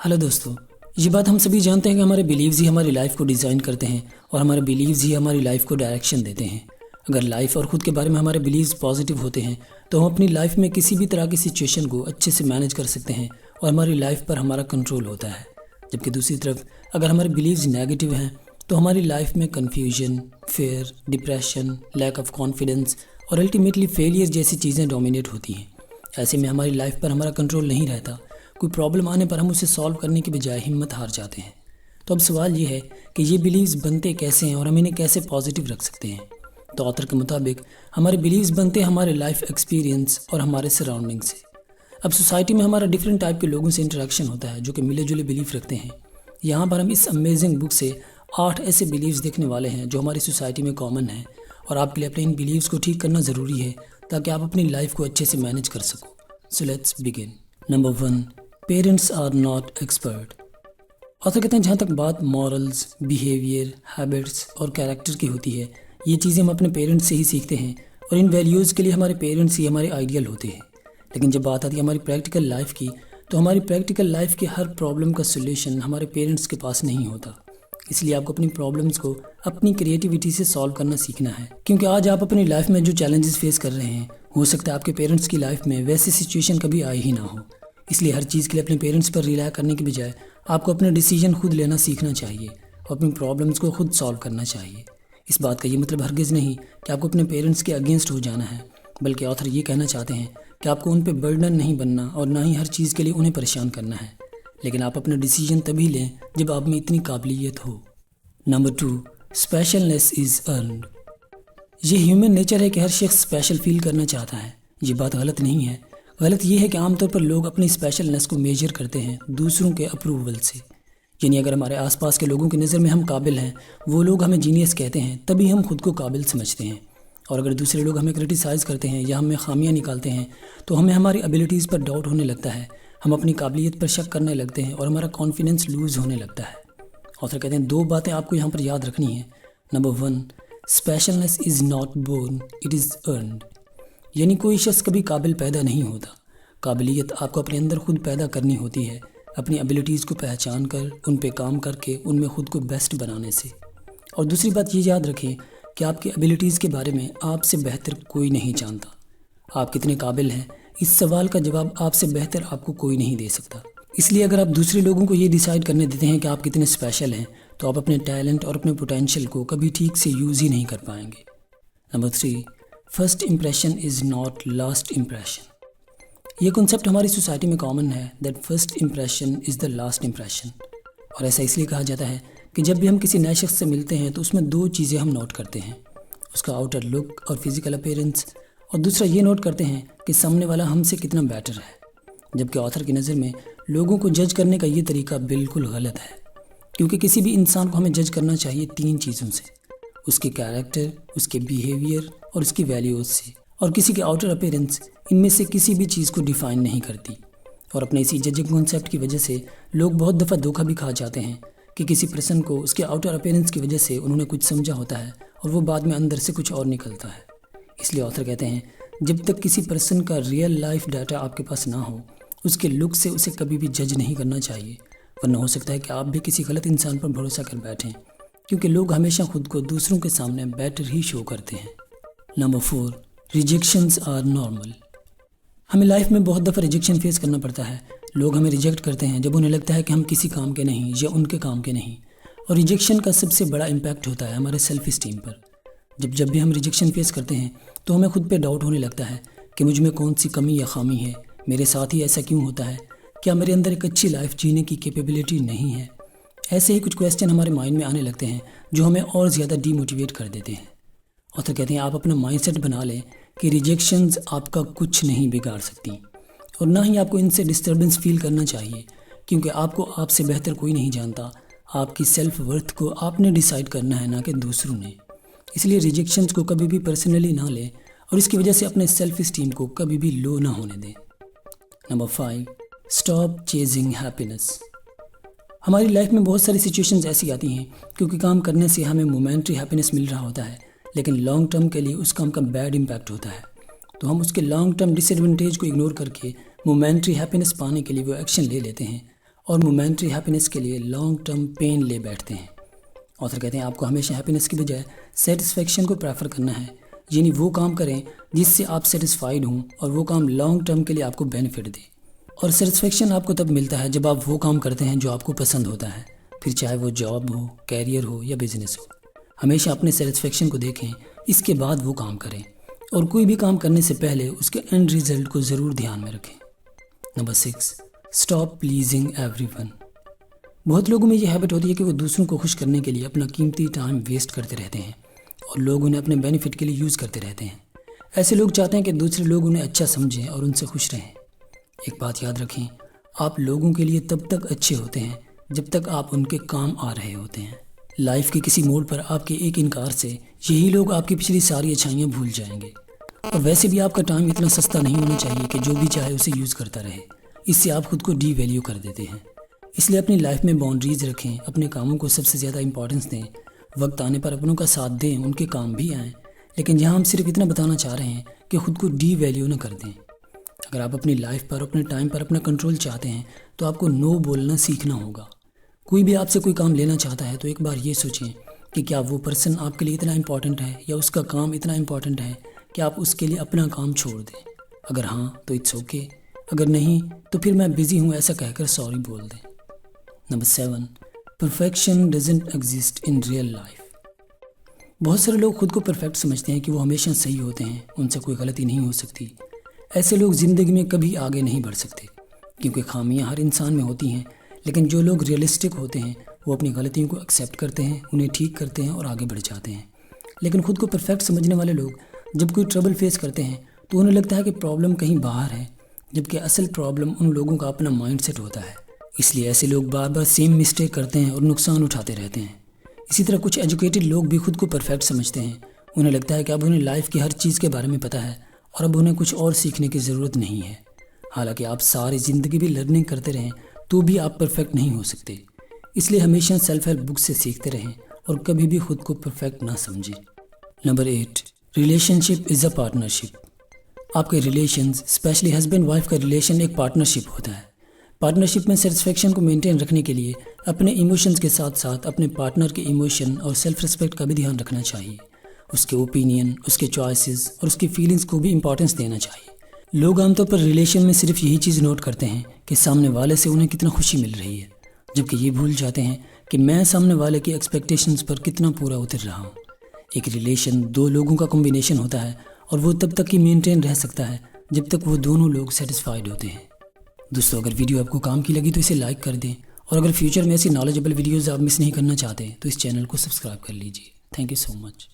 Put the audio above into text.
Hello दोस्तों। ये बात हम सभी जानते हैं कि हमारे बिलीव्स ही हमारी लाइफ को डिज़ाइन करते हैं और हमारे बिलीव्स ही हमारी लाइफ को डायरेक्शन देते हैं। अगर लाइफ और ख़ुद के बारे में हमारे बिलीव्स पॉजिटिव होते हैं तो हम अपनी लाइफ में किसी भी तरह की सिचुएशन को अच्छे से मैनेज कर सकते हैं और हमारी लाइफ पर हमारा कंट्रोल होता है। जबकि दूसरी तरफ अगर हमारे बिलीव्स नेगेटिव हैं तो हमारी लाइफ में confusion, fear, depression, lack of confidence और अल्टीमेटली फेलियर जैसी चीज़ें डोमिनेट होती हैं। ऐसे में हमारी लाइफ पर हमारा कंट्रोल नहीं रहता। कोई प्रॉब्लम आने पर हम उसे सॉल्व करने के बजाय हिम्मत हार जाते हैं। तो अब सवाल ये है कि ये बिलीव्स बनते कैसे हैं और हम इन्हें कैसे पॉजिटिव रख सकते हैं। तो ऑथर के मुताबिक हमारे बिलीव्स बनते हैं हमारे लाइफ एक्सपीरियंस और हमारे सराउंडिंग से। अब सोसाइटी में हमारा डिफरेंट टाइप के लोगों से इंटरेक्शन होता है जो कि मिले जुले बिलीफ रखते हैं। यहाँ पर हम इस अमेजिंग बुक से 8 ऐसे बिलीव्स देखने वाले हैं जो हमारी सोसाइटी में कॉमन हैं और आपके लिए अपने इन बिलीव्स को ठीक करना ज़रूरी है ताकि आप अपनी लाइफ को अच्छे से मैनेज कर सको। So let's begin. Number 1, parents are not expert. Author कहते हैं जहाँ तक बात मॉरल्स, बिहेवियर, हैबिट्स और कैरेक्टर की होती है, ये चीज़ें हम अपने पेरेंट्स से ही सीखते हैं और इन वैल्यूज़ के लिए हमारे पेरेंट्स ही हमारे आइडियल होते हैं। लेकिन जब बात आती है हमारी प्रैक्टिकल लाइफ की, तो हमारी प्रैक्टिकल लाइफ के हर प्रॉब्लम का सोल्यूशन हमारे पेरेंट्स के पास नहीं होता। इसलिए आपको अपनी प्रॉब्लम्स को अपनी क्रिएटिविटी से सॉल्व करना सीखना है, क्योंकि आज आप अपनी लाइफ में जो चैलेंजेस फेस कर रहे हैं, हो सकता है आपके पेरेंट्स की लाइफ में वैसी सिचुएशन कभी आई ही ना हो। इसलिए हर चीज़ के लिए अपने पेरेंट्स पर रिलाय करने के बजाय आपको अपने डिसीजन खुद लेना सीखना चाहिए और अपनी प्रॉब्लम्स को खुद सॉल्व करना चाहिए। इस बात का ये मतलब हरगिज़ नहीं कि आपको अपने पेरेंट्स के अगेंस्ट हो जाना है, बल्कि ऑथर ये कहना चाहते हैं कि आपको उन पर बर्डन नहीं बनना और ना ही हर चीज़ के लिए उन्हें परेशान करना है। लेकिन आप अपना डिसीजन तभी लें जब आप में इतनी काबिलियत हो। Number 2, specialness is earned. ये ह्यूमन नेचर है कि हर शख्स स्पेशल फील करना चाहता है। ये बात गलत नहीं है। गलत ये है कि आमतौर पर लोग अपनी स्पेशलनेस को मेजर करते हैं दूसरों के अप्रूवल से। यानी अगर हमारे आसपास के लोगों की नज़र में हम काबिल हैं, वो लोग हमें जीनियस कहते हैं, तभी हम खुद को काबिल समझते हैं। और अगर दूसरे लोग हमें क्रिटिसाइज़ करते हैं या हमें खामियां निकालते हैं तो हमें हमारी एबिलिटीज़ पर डाउट होने लगता है, हम अपनी काबिलियत पर शक करने लगते हैं और हमारा कॉन्फिडेंस लूज़ होने लगता है। ऑथर कहते हैं 2 बातें आपको यहाँ पर याद रखनी है। Number 1, specialness is not born, it is earned. यानी कोई शख्स कभी काबिल पैदा नहीं होता। काबिलियत आपको अपने अंदर खुद पैदा करनी होती है, अपनी एबिलिटीज़ को पहचान कर, उन पे काम करके, उनमें खुद को बेस्ट बनाने से। और दूसरी बात ये याद रखें कि आपकी एबिलिटीज़ के बारे में आपसे बेहतर कोई नहीं जानता। आप कितने काबिल हैं, इस सवाल का जवाब आपसे बेहतर आपको कोई नहीं दे सकता। इसलिए अगर आप दूसरे लोगों को ये डिसाइड करने देते हैं कि आप कितने स्पेशल हैं, तो आप अपने टैलेंट और अपने पोटेंशियल को कभी ठीक से यूज़ ही नहीं कर पाएंगे। Number 3, first impression is not last impression. ये कॉन्सेप्ट हमारी सोसाइटी में कॉमन है that first impression is the last impression. और ऐसा इसलिए कहा जाता है कि जब भी हम किसी नए शख्स से मिलते हैं तो उसमें 2 चीज़ें हम नोट करते हैं, उसका आउटर लुक और फिजिकल अपीयरेंस, और दूसरा ये नोट करते हैं कि सामने वाला हमसे कितना बेटर है। जबकि ऑथर की नज़र में लोगों को जज करने का ये तरीका बिल्कुल गलत है, क्योंकि किसी भी इंसान को हमें जज करना चाहिए 3 चीज़ों से, उसके कैरेक्टर, उसके बिहेवियर और उसकी वैल्यूज़ से। और किसी के आउटर अपीयरेंस इनमें से किसी भी चीज़ को डिफ़ाइन नहीं करती। और अपने इसी जजिंग कॉन्सेप्ट की वजह से लोग बहुत दफ़ा धोखा भी खा जाते हैं कि किसी पर्सन को उसके आउटर अपीयरेंस की वजह से उन्होंने कुछ समझा होता है और वो बाद में अंदर से कुछ और निकलता है। इसलिए ऑथर कहते हैं जब तक किसी पर्सन का रियल लाइफ डाटा आपके पास ना हो, उसके लुक से उसे कभी भी जज नहीं करना चाहिए, वरना हो सकता है कि आप भी किसी गलत इंसान पर भरोसा कर बैठें, क्योंकि लोग हमेशा खुद को दूसरों के सामने बेटर ही शो करते हैं। Number 4, rejections are normal. हमें लाइफ में बहुत दफ़ा रिजेक्शन फेस करना पड़ता है। लोग हमें रिजेक्ट करते हैं जब उन्हें लगता है कि हम किसी काम के नहीं या उनके काम के नहीं। और रिजेक्शन का सबसे बड़ा इम्पैक्ट होता है हमारे सेल्फ इस्टीम पर। जब भी हम रिजेक्शन फेस करते हैं तो हमें खुद पे डाउट होने लगता है कि मुझ में कौन सी कमी या खामी है, मेरे साथ ही ऐसा क्यों होता है, क्या मेरे अंदर एक अच्छी लाइफ जीने की कैपेबिलिटी नहीं है। ऐसे ही कुछ क्वेश्चन हमारे माइंड में आने लगते हैं जो हमें और ज़्यादा डीमोटिवेट कर देते हैं। ऑथर कहते हैं आप अपना माइंडसेट बना लें कि रिजेक्शंस आपका कुछ नहीं बिगाड़ सकती और ना ही आपको इनसे डिस्टर्बेंस फील करना चाहिए, क्योंकि आपको आपसे बेहतर कोई नहीं जानता। आपकी सेल्फ वर्थ को आपने डिसाइड करना है, ना कि दूसरों ने। इसलिए रिजेक्शंस को कभी भी पर्सनली ना लें और इसकी वजह से अपने सेल्फ इस्टीम को कभी भी लो ना होने दें। Number 5, stop chasing happiness. हमारी लाइफ में बहुत सारी सिचुएशंस ऐसी आती हैं क्योंकि काम करने से हमें मोमेंट्री हैप्पीनेस मिल रहा होता है, लेकिन लॉन्ग टर्म के लिए उस काम का बैड इम्पैक्ट होता है। तो हम उसके लॉन्ग टर्म डिसएडवांटेज को इग्नोर करके मोमेंट्री हैप्पीनेस पाने के लिए वो एक्शन ले लेते हैं اور مومنٹری ہیپینس کے لیے لانگ ٹرم پین لے بیٹھتے ہیں۔ آتھر کہتے ہیں آپ کو ہمیشہ ہیپینس کی بجائے سیٹسفیکشن کو پریفر کرنا ہے، یعنی وہ کام کریں جس سے آپ سیٹسفائیڈ ہوں اور وہ کام لانگ ٹرم کے لیے آپ کو بینیفٹ دے۔ اور سیٹسفیکشن آپ کو تب ملتا ہے جب آپ وہ کام کرتے ہیں جو آپ کو پسند ہوتا ہے، پھر چاہے وہ جاب ہو، کیریئر ہو یا بزنس ہو۔ ہمیشہ اپنے سیٹسفیکشن کو دیکھیں، اس کے بعد وہ کام کریں، اور کوئی بھی کام کرنے سے پہلے اس کے اینڈ ریزلٹ کو ضرور دھیان میں رکھیں۔ Number 6، stop pleasing every one. بہت لوگوں میں یہ ہیبٹ ہوتی ہے کہ وہ دوسروں کو خوش کرنے کے لیے اپنا قیمتی ٹائم ویسٹ کرتے رہتے ہیں اور لوگ انہیں اپنے بینیفٹ کے لیے یوز کرتے رہتے ہیں۔ ایسے لوگ چاہتے ہیں کہ دوسرے لوگ انہیں اچھا سمجھیں اور ان سے خوش رہیں۔ ایک بات یاد رکھیں، آپ لوگوں کے لیے تب تک اچھے ہوتے ہیں جب تک آپ ان کے کام آ رہے ہوتے ہیں۔ لائف کے کسی موڑ پر آپ کے ایک انکار سے یہی لوگ آپ کی پچھلی ساری اچھائیاں بھول جائیں گے۔ اور ویسے بھی آپ کا ٹائم اتنا سستا نہیں ہونا چاہیے کہ جو بھی چاہے اسے یوز کرتا رہے، اس سے آپ خود کو ڈی ویلیو کر دیتے ہیں۔ اس لیے اپنی لائف میں باؤنڈریز رکھیں، اپنے کاموں کو سب سے زیادہ امپورٹنس دیں، وقت آنے پر اپنوں کا ساتھ دیں، ان کے کام بھی آئیں، لیکن یہاں ہم صرف اتنا بتانا چاہ رہے ہیں کہ خود کو ڈی ویلیو نہ کر دیں۔ اگر آپ اپنی لائف پر، اپنے ٹائم پر اپنا کنٹرول چاہتے ہیں تو آپ کو نو بولنا سیکھنا ہوگا۔ کوئی بھی آپ سے کوئی کام لینا چاہتا ہے تو ایک بار یہ سوچیں کہ کیا وہ پرسن آپ کے لیے اتنا امپورٹنٹ ہے یا اس کا کام اتنا امپورٹنٹ ہے کہ آپ اس کے لیے اپنا کام چھوڑ دیں۔ اگر ہاں تو اٹس اوکے، اگر نہیں تو پھر میں بزی ہوں ایسا کہہ کر سوری بول دیں۔ Number 7، perfection doesn't exist in real life. بہت سارے لوگ خود کو پرفیکٹ سمجھتے ہیں کہ وہ ہمیشہ صحیح ہوتے ہیں، ان سے کوئی غلطی نہیں ہو سکتی۔ ایسے لوگ زندگی میں کبھی آگے نہیں بڑھ سکتے، کیونکہ خامیاں ہر انسان میں ہوتی ہیں، لیکن جو لوگ ریئلسٹک ہوتے ہیں وہ اپنی غلطیوں کو ایکسیپٹ کرتے ہیں، انہیں ٹھیک کرتے ہیں اور آگے بڑھ جاتے ہیں۔ لیکن خود کو پرفیکٹ سمجھنے والے لوگ جب کوئی ٹربل فیس کرتے ہیں تو انہیں لگتا ہے کہ پرابلم کہیں باہر ہے، جبکہ اصل پرابلم ان لوگوں کا اپنا مائنڈ سیٹ ہوتا ہے۔ اس لیے ایسے لوگ بار بار سیم مسٹیک کرتے ہیں اور نقصان اٹھاتے رہتے ہیں۔ اسی طرح کچھ ایجوکیٹڈ لوگ بھی خود کو پرفیکٹ سمجھتے ہیں، انہیں لگتا ہے کہ اب انہیں لائف کی ہر چیز کے بارے میں پتہ ہے اور اب انہیں کچھ اور سیکھنے کی ضرورت نہیں ہے۔ حالانکہ آپ ساری زندگی بھی لرننگ کرتے رہیں تو بھی آپ پرفیکٹ نہیں ہو سکتے۔ اس لیے ہمیشہ سیلف ہیلپ بک سے سیکھتے رہیں اور کبھی بھی خود کو پرفیکٹ نہ سمجھیں۔ Number 8، relation ship is a partnership. آپ کے ریلیشنز، اسپیشلی ہسبینڈ وائف کا ریلیشن ایک پارٹنرشپ ہوتا ہے۔ پارٹنرشپ میں سیٹسفیکشن کو مینٹین رکھنے کے لیے اپنے ایموشنز کے ساتھ ساتھ اپنے پارٹنر کے ایموشن اور سیلف ریسپیکٹ کا بھی دھیان رکھنا چاہیے۔ اس کے اوپینین، اس کے چوائسز اور اس کی فیلنگز کو بھی امپورٹنس دینا چاہیے۔ لوگ عام طور پر ریلیشن میں صرف یہی چیز نوٹ کرتے ہیں کہ سامنے والے سے انہیں کتنا خوشی مل رہی ہے، جبکہ یہ بھول جاتے ہیں کہ میں سامنے والے کی ایکسپیکٹیشنز پر کتنا پورا اتر رہا ہوں۔ ایک ریلیشن دو لوگوں کا کمبینیشن ہوتا ہے اور وہ تب تک ہی مینٹین رہ سکتا ہے جب تک وہ دونوں لوگ سیٹسفائیڈ ہوتے ہیں۔ دوستو، اگر ویڈیو آپ کو کام کی لگی تو اسے لائک کر دیں، اور اگر فیوچر میں ایسی نالجبل ویڈیوز آپ مس نہیں کرنا چاہتے تو اس چینل کو سبسکرائب کر لیجیے۔ Thank you so much.